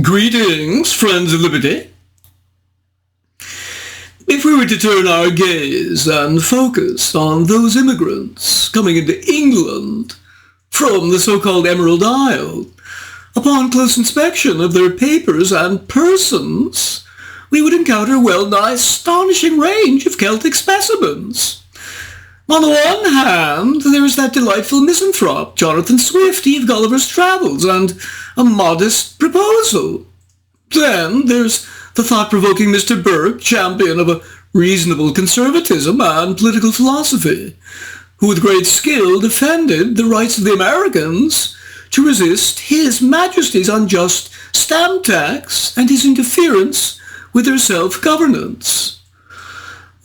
Greetings, friends of liberty. If we were to turn our gaze and focus on those immigrants coming into England from the so-called Emerald Isle, upon close inspection of their papers and persons, we would encounter a well-nigh astonishing range of Celtic specimens. On the one hand, there is that delightful misanthrope, Jonathan Swift, of Gulliver's Travels, and a modest proposal. Then there's the thought-provoking Mr. Burke, champion of a reasonable conservatism and political philosophy, who with great skill defended the rights of the Americans to resist His Majesty's unjust stamp tax and his interference with their self-governance.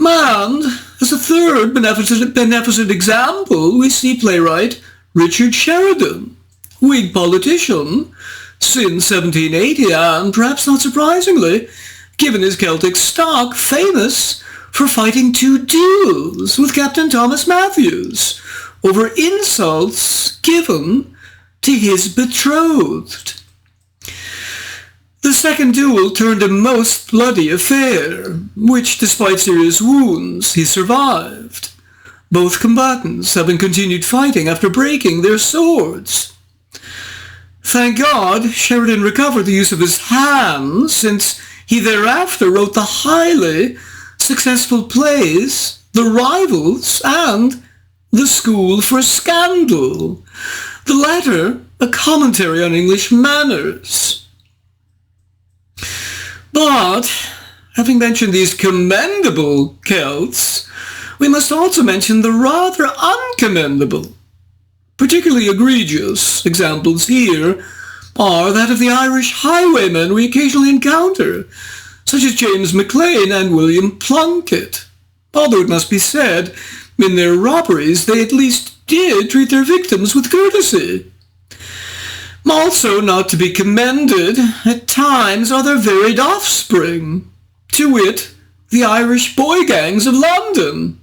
And as a third beneficent example, we see playwright Richard Sheridan, Whig politician since 1780, and perhaps not surprisingly, given his Celtic stock, famous for fighting 2 duels with Captain Thomas Matthews over insults given to his betrothed. The second duel turned a most bloody affair, which, despite serious wounds, he survived, both combatants having continued fighting after breaking their swords. Thank God, Sheridan recovered the use of his hands, since he thereafter wrote the highly successful plays The Rivals and The School for Scandal, the latter a commentary on English manners. But, having mentioned these commendable Celts, we must also mention the rather uncommendable. Particularly egregious examples here are that of the Irish highwaymen we occasionally encounter, such as James Maclean and William Plunkett. Although it must be said, in their robberies they at least did treat their victims with courtesy. Also not to be commended at times are their varied offspring, to wit, the Irish boy gangs of London.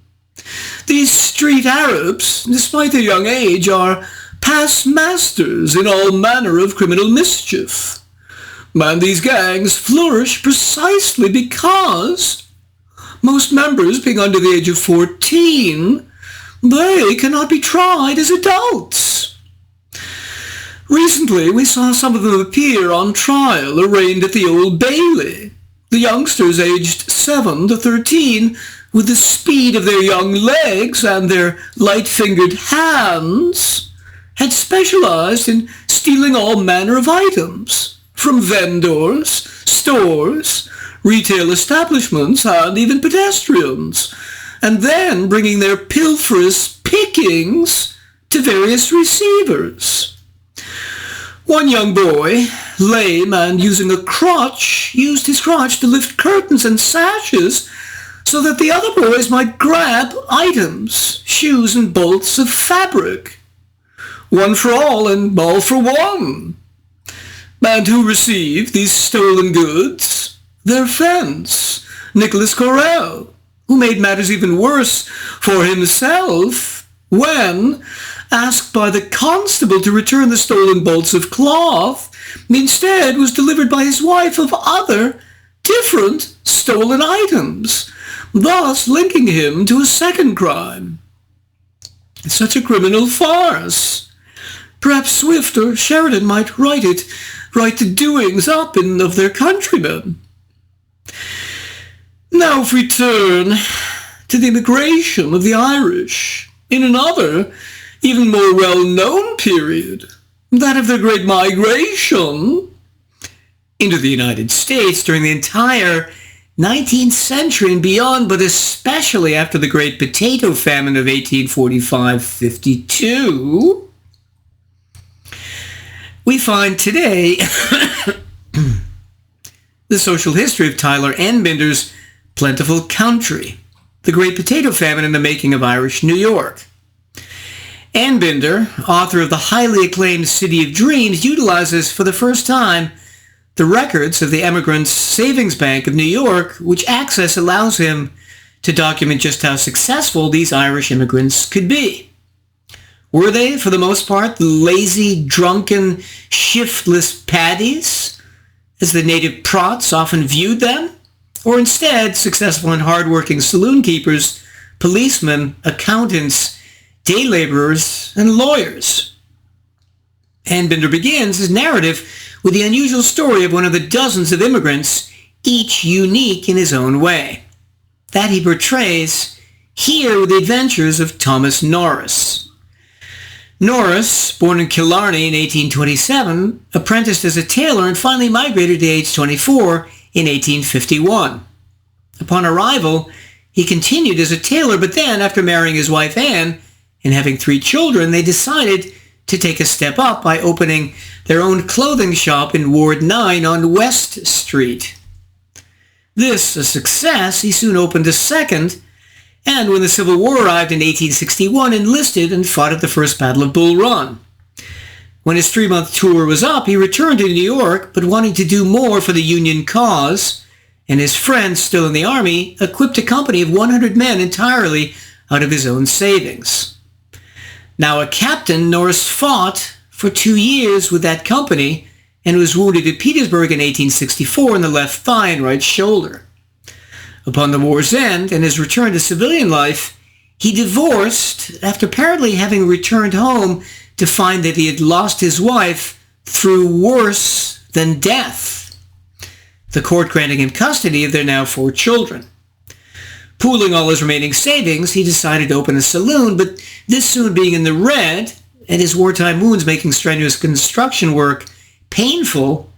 These street Arabs, despite their young age, are past masters in all manner of criminal mischief. And these gangs flourish precisely because, most members being under the age of 14, they cannot be tried as adults. Recently, we saw some of them appear on trial, arraigned at the Old Bailey. The youngsters aged 7 to 13, with the speed of their young legs and their light-fingered hands, had specialized in stealing all manner of items, from vendors, stores, retail establishments, and even pedestrians, and then bringing their pilferous pickings to various receivers. One young boy, lame and using a crutch, used his crutch to lift curtains and sashes so that the other boys might grab items, shoes and bolts of fabric. One for all and all for one. And who received these stolen goods? Their fence, Nicholas Corell, who made matters even worse for himself when, asked by the constable to return the stolen bolts of cloth, instead was delivered by his wife of other, different stolen items, thus linking him to a second crime. Such a criminal farce. Perhaps Swift or Sheridan might write the doings up of their countrymen. Now if we turn to the immigration of the Irish in another, even more well-known period, that of the Great Migration into the United States during the entire 19th century and beyond, but especially after the Great Potato Famine of 1845-52, we find today the social history of Tyler Anbinder's Plentiful Country, the Great Potato Famine in the Making of Irish New York. Anbinder, author of the highly acclaimed City of Dreams, utilizes for the first time the records of the Emigrants Savings Bank of New York, which access allows him to document just how successful these Irish immigrants could be. Were they, for the most part, the lazy, drunken, shiftless paddies as the native prots often viewed them, or instead successful and hard-working saloon keepers, policemen, accountants, day laborers, and lawyers. Anbinder begins his narrative with the unusual story of one of the dozens of immigrants, each unique in his own way. That he portrays here with the adventures of Thomas Norris. Norris, born in Killarney in 1827, apprenticed as a tailor and finally migrated at age 24 in 1851. Upon arrival, he continued as a tailor, but then, after marrying his wife Anne and having 3 children, they decided to take a step up by opening their own clothing shop in Ward 9 on West Street. This a success, he soon opened a second, and when the Civil War arrived in 1861, enlisted and fought at the First Battle of Bull Run. When his 3-month tour was up, he returned to New York, but wanting to do more for the Union cause, and his friends still in the Army, equipped a company of 100 men entirely out of his own savings. Now a captain, Norris fought for 2 years with that company and was wounded at Petersburg in 1864 in the left thigh and right shoulder. Upon the war's end and his return to civilian life, he divorced after apparently having returned home to find that he had lost his wife through worse than death, the court granting him custody of their now 4 children. Pooling all his remaining savings, he decided to open a saloon, but this soon being in the red, and his wartime wounds making strenuous construction work painful,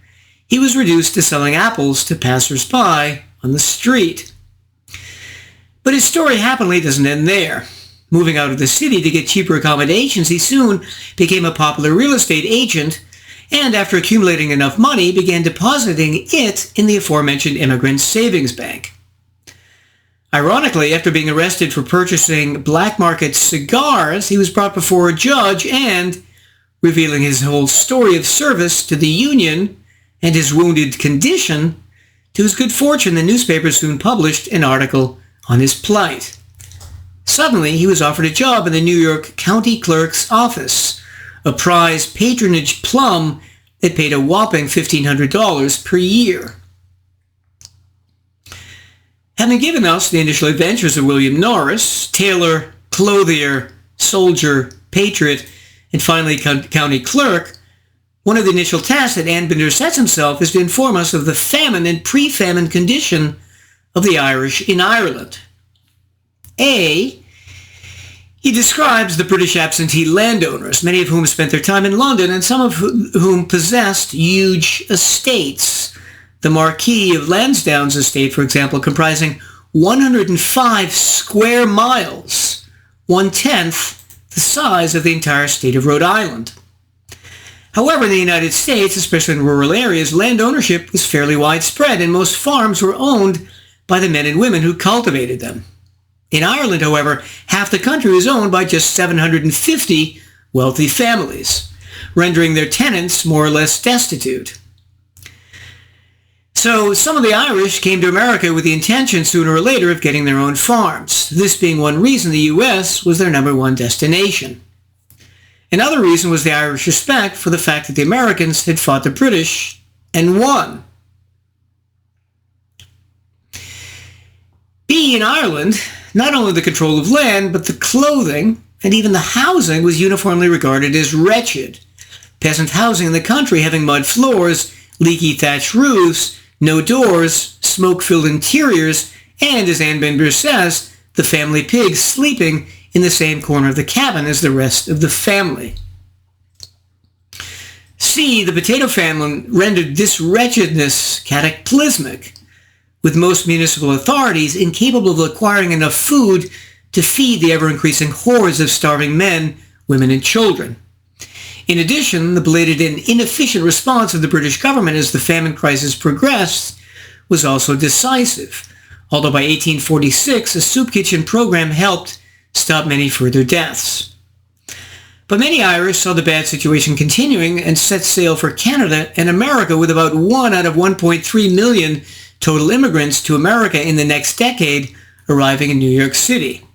he was reduced to selling apples to passers-by on the street. But his story happily doesn't end there. Moving out of the city to get cheaper accommodations, he soon became a popular real estate agent, and after accumulating enough money, began depositing it in the aforementioned Emigrants Savings Bank. Ironically, after being arrested for purchasing black market cigars, he was brought before a judge and, revealing his whole story of service to the Union and his wounded condition, to his good fortune, the newspaper soon published an article on his plight. Suddenly, he was offered a job in the New York County Clerk's office, a prize patronage plum that paid a whopping $1,500 per year. Having given us the initial adventures of William Norris, tailor, clothier, soldier, patriot, and finally county clerk, one of the initial tasks that Anbinder sets himself is to inform us of the famine and pre-famine condition of the Irish in Ireland. He describes the British absentee landowners, many of whom spent their time in London and some of whom possessed huge estates. The Marquis of Lansdowne's estate, for example, comprising 105 square miles, 1/10 the size of the entire state of Rhode Island. However, in the United States, especially in rural areas, land ownership was fairly widespread, and most farms were owned by the men and women who cultivated them. In Ireland, however, half the country was owned by just 750 wealthy families, rendering their tenants more or less destitute. So some of the Irish came to America with the intention sooner or later of getting their own farms, this being one reason the U.S. was their number one destination. Another reason was the Irish respect for the fact that the Americans had fought the British and won. In Ireland, not only the control of land, but the clothing and even the housing was uniformly regarded as wretched. Peasant housing in the country having mud floors, leaky thatched roofs, no doors, smoke-filled interiors, and, as Anbinder says, the family pig sleeping in the same corner of the cabin as the rest of the family. The potato famine rendered this wretchedness cataclysmic, with most municipal authorities incapable of acquiring enough food to feed the ever-increasing hordes of starving men, women, and children. In addition, the belated and inefficient response of the British government as the famine crisis progressed was also decisive, although by 1846 a soup kitchen program helped stop many further deaths. But many Irish saw the bad situation continuing and set sail for Canada and America, with about 1 out of 1.3 million total immigrants to America in the next decade arriving in New York City.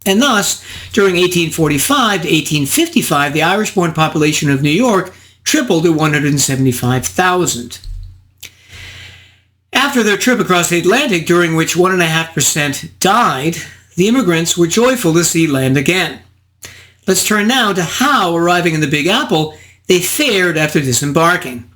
And thus, during 1845 to 1855, the Irish-born population of New York tripled to 175,000. After their trip across the Atlantic, during which 1.5% died, the immigrants were joyful to see land again. Let's turn now to how, arriving in the Big Apple, they fared after disembarking.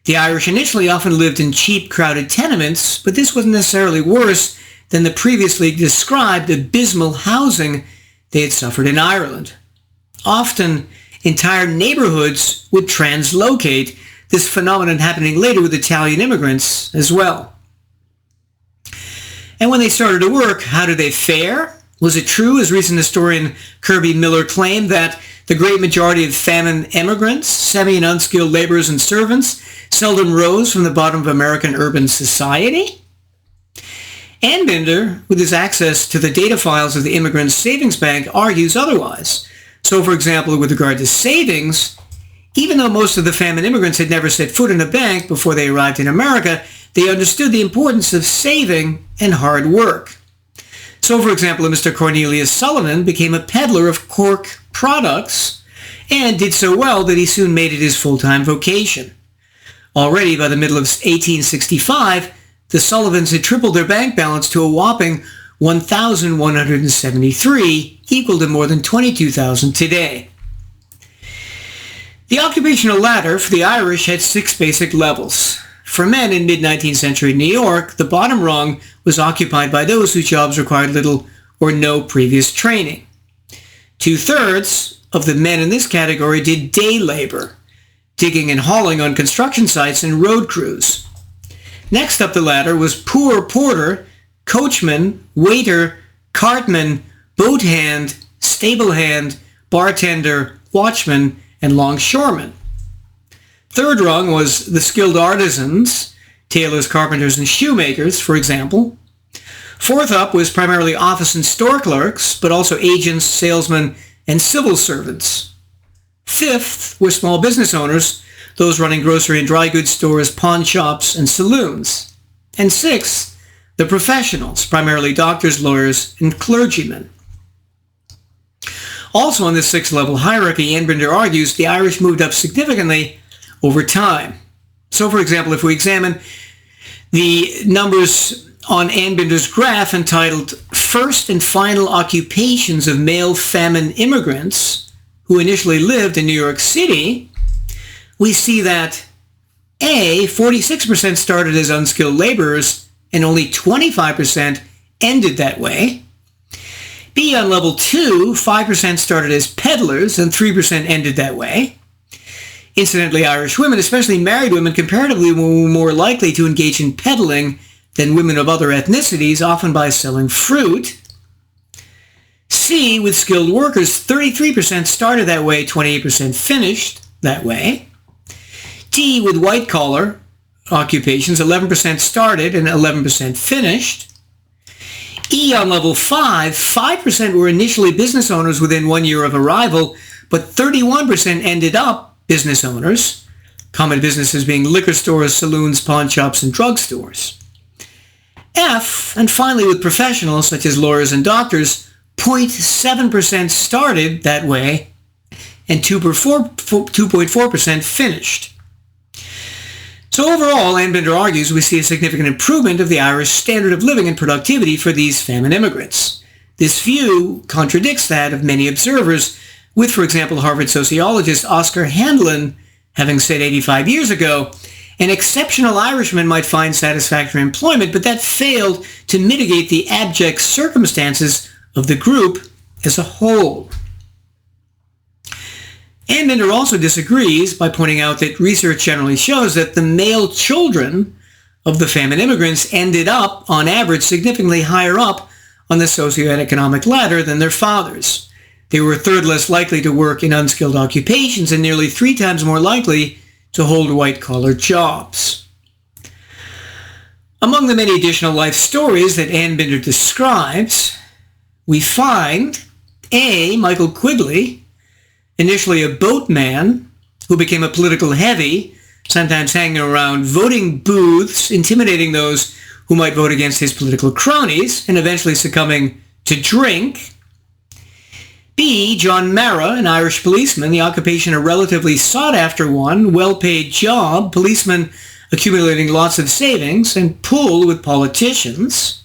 The Irish initially often lived in cheap, crowded tenements, but this wasn't necessarily worse than the previously described abysmal housing they had suffered in Ireland. Often, entire neighborhoods would translocate, this phenomenon happening later with Italian immigrants as well. And when they started to work, how did they fare? Was it true, as recent historian Kirby Miller claimed, that the great majority of famine immigrants, semi- and unskilled laborers and servants, seldom rose from the bottom of American urban society? Anbinder, with his access to the data files of the Emigrants Savings Bank, argues otherwise. So, for example, with regard to savings, even though most of the famine immigrants had never set foot in a bank before they arrived in America, they understood the importance of saving and hard work. So, for example, Mr. Cornelius Sullivan became a peddler of Cork products and did so well that he soon made it his full-time vocation. Already by the middle of 1865, the Sullivans had tripled their bank balance to a whopping 1,173, equal to more than 22,000 today. The occupational ladder for the Irish had 6 basic levels. For men in mid-19th century New York, the bottom rung was occupied by those whose jobs required little or no previous training. 2/3 of the men in this category did day labor, digging and hauling on construction sites and road crews. Next up the ladder was poor porter, coachman, waiter, cartman, boat hand, stable hand, bartender, watchman, and longshoreman. Third rung was the skilled artisans, tailors, carpenters, and shoemakers, for example. Fourth up was primarily office and store clerks, but also agents, salesmen, and civil servants. Fifth were small business owners, those running grocery and dry goods stores, pawn shops, and saloons. And sixth, the professionals, primarily doctors, lawyers, and clergymen. Also on this 6-level hierarchy, Anbinder argues the Irish moved up significantly over time. So, for example, if we examine the numbers on Anbinder's graph entitled First and Final Occupations of Male Famine Immigrants who initially lived in New York City, we see that A, 46% started as unskilled laborers and only 25% ended that way. B, on level 2, 5% started as peddlers and 3% ended that way. Incidentally, Irish women, especially married women, comparatively were more likely to engage in peddling than women of other ethnicities, often by selling fruit. C, with skilled workers, 33% started that way, 28% finished that way. D, with white-collar occupations, 11% started and 11% finished. E, on level 5, 5% were initially business owners within 1 year of arrival, but 31% ended up business owners, common businesses being liquor stores, saloons, pawn shops, and drugstores. F, and finally with professionals such as lawyers and doctors, 0.7% started that way and 2.4% finished. So overall, Anbinder argues we see a significant improvement of the Irish standard of living and productivity for these famine immigrants. This view contradicts that of many observers, with, for example, Harvard sociologist Oscar Handlin having said 85 years ago, an exceptional Irishman might find satisfactory employment, but that failed to mitigate the abject circumstances of the group as a whole. Anbinder also disagrees by pointing out that research generally shows that the male children of the famine immigrants ended up, on average, significantly higher up on the socioeconomic ladder than their fathers. They were a third less likely to work in unskilled occupations and nearly 3 times more likely to hold white-collar jobs. Among the many additional life stories that Anbinder describes, we find A. Michael Quigley, initially a boatman who became a political heavy, sometimes hanging around voting booths, intimidating those who might vote against his political cronies, and eventually succumbing to drink. B. John Mara, an Irish policeman, the occupation a relatively sought-after one, well-paid job. Policemen accumulating lots of savings and pull with politicians.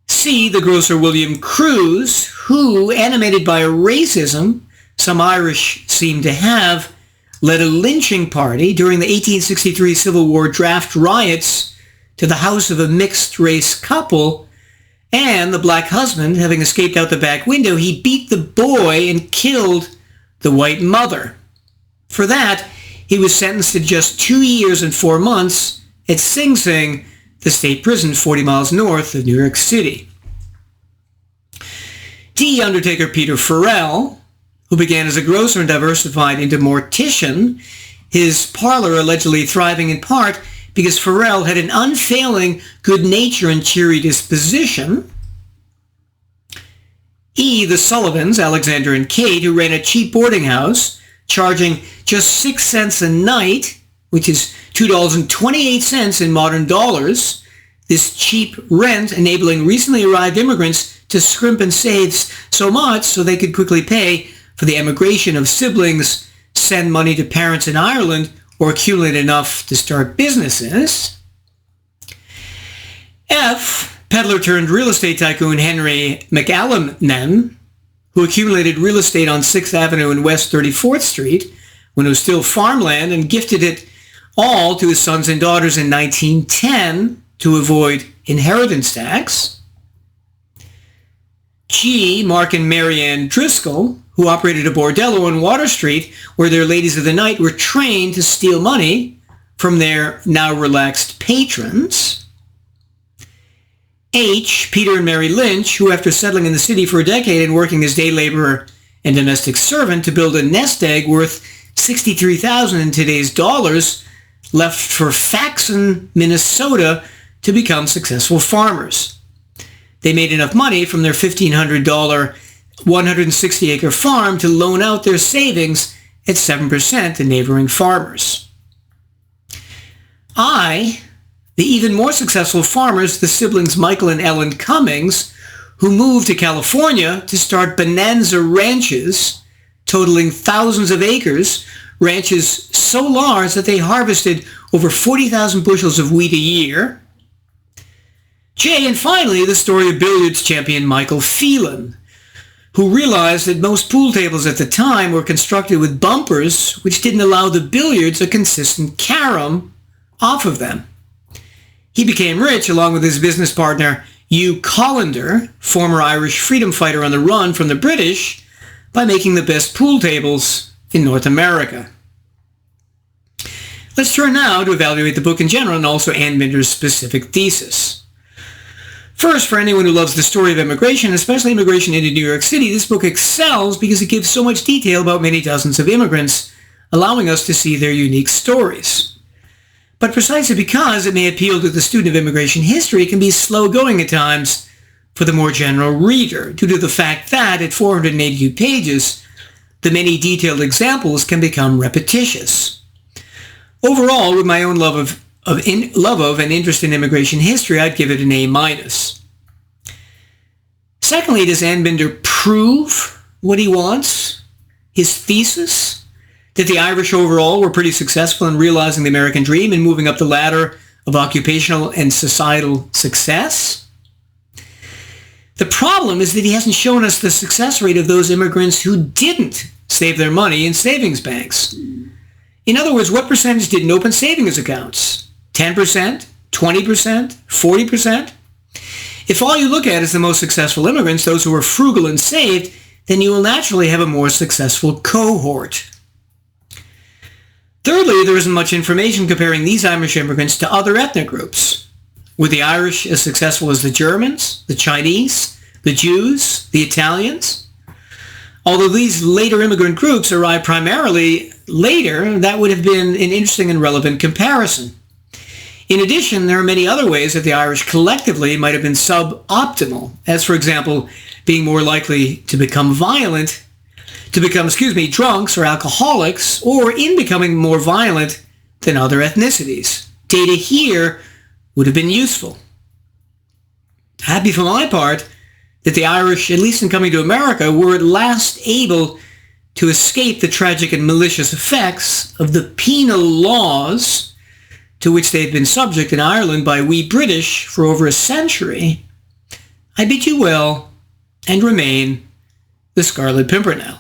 C, the grocer William Cruz, who, animated by a racism some Irish seem to have, led a lynching party during the 1863 Civil War draft riots to the house of a mixed-race couple, and the black husband, having escaped out the back window, he beat the boy and killed the white mother. For that, he was sentenced to just 2 years and 4 months at Sing Sing, the state prison 40 miles north of New York City. D, Undertaker Peter Farrell, who began as a grocer and diversified into mortician, his parlor allegedly thriving in part because Farrell had an unfailing good nature and cheery disposition. E, the Sullivans, Alexander and Kate, who ran a cheap boarding house, charging just 6 cents a night, which is $2.28 in modern dollars. This cheap rent enabling recently arrived immigrants to scrimp and save so much so they could quickly pay for the emigration of siblings, send money to parents in Ireland, or accumulate enough to start businesses. F, peddler turned real estate tycoon Henry McAllinan, who accumulated real estate on 6th Avenue and West 34th Street when it was still farmland and gifted it all to his sons and daughters in 1910 to avoid inheritance tax. G, Mark and Mary Ann Driscoll, who operated a bordello on Water Street where their ladies of the night were trained to steal money from their now relaxed patrons. H, Peter and Mary Lynch, who after settling in the city for a decade and working as day laborer and domestic servant to build a nest egg worth $63,000 in today's dollars, left for Faxon, Minnesota to become successful farmers. They made enough money from their $1,500 160-acre farm to loan out their savings at 7% to neighboring farmers. I, the even more successful farmers, the siblings Michael and Ellen Cummings, who moved to California to start bonanza ranches, totaling thousands of acres, ranches so large that they harvested over 40,000 bushels of wheat a year. J, and finally, the story of billiards champion Michael Phelan, who realized that most pool tables at the time were constructed with bumpers which didn't allow the billiards a consistent carom off of them. He became rich along with his business partner Hugh Colander, former Irish freedom fighter on the run from the British, by making the best pool tables in North America. Let's turn now to evaluate the book in general and also Anbinder's specific thesis. First, for anyone who loves the story of immigration, especially immigration into New York City, this book excels because it gives so much detail about many dozens of immigrants, allowing us to see their unique stories. But precisely because it may appeal to the student of immigration history, it can be slow-going at times for the more general reader, due to the fact that, at 482 pages, the many detailed examples can become repetitious. Overall, with my own love of and interest in immigration history, I'd give it an A-. Secondly, does Anbinder prove what he wants? His thesis? That the Irish overall were pretty successful in realizing the American dream and moving up the ladder of occupational and societal success? The problem is that he hasn't shown us the success rate of those immigrants who didn't save their money in savings banks. In other words, what percentage didn't open savings accounts? 10%? 20%? 40%? If all you look at is the most successful immigrants, those who are frugal and saved, then you will naturally have a more successful cohort. Thirdly, there isn't much information comparing these Irish immigrants to other ethnic groups. Were the Irish as successful as the Germans, the Chinese, the Jews, the Italians? Although these later immigrant groups arrived primarily later, that would have been an interesting and relevant comparison. In addition, there are many other ways that the Irish collectively might have been suboptimal, as for example, being more likely to become drunks or alcoholics, or in becoming more violent than other ethnicities. Data here would have been useful. Happy for my part that the Irish, at least in coming to America, were at last able to escape the tragic and malicious effects of the penal laws to which they had been subject in Ireland by we British for over a century, I bid you well and remain the Scarlet Pimpernel.